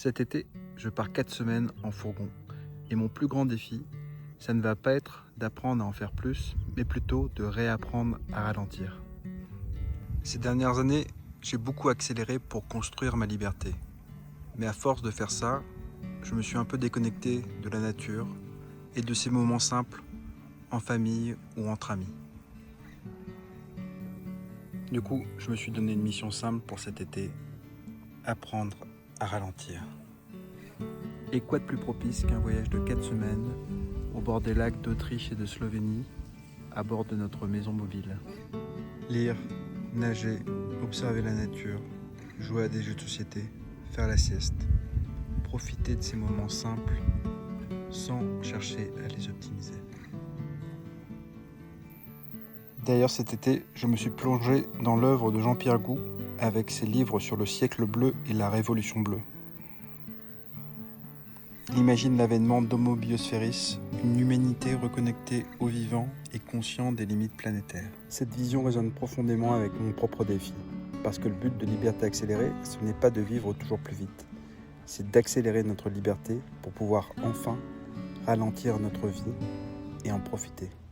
Cet été, je pars 4 semaines en fourgon. Et mon plus grand défi, ça ne va pas être d'apprendre à en faire plus, mais plutôt de réapprendre à ralentir. Ces dernières années, j'ai beaucoup accéléré pour construire ma liberté. Mais à force de faire ça, je me suis un peu déconnecté de la nature et de ces moments simples en famille ou entre amis. Du coup, je me suis donné une mission simple pour cet été, apprendre à ralentir. Et quoi de plus propice qu'un voyage de 4 semaines au bord des lacs d'Autriche et de Slovénie, à bord de notre maison mobile. Lire, nager, observer la nature, jouer à des jeux de société, faire la sieste, profiter de ces moments simples sans chercher à les optimiser. D'ailleurs, cet été, je me suis plongé dans l'œuvre de Jean-Pierre Gou avec ses livres sur le siècle bleu et la révolution bleue. Il imagine l'avènement d'Homo biosphéris, une humanité reconnectée au vivant et conscient des limites planétaires. Cette vision résonne profondément avec mon propre défi, parce que le but de Liberté Accélérée, ce n'est pas de vivre toujours plus vite, c'est d'accélérer notre liberté pour pouvoir enfin ralentir notre vie et en profiter.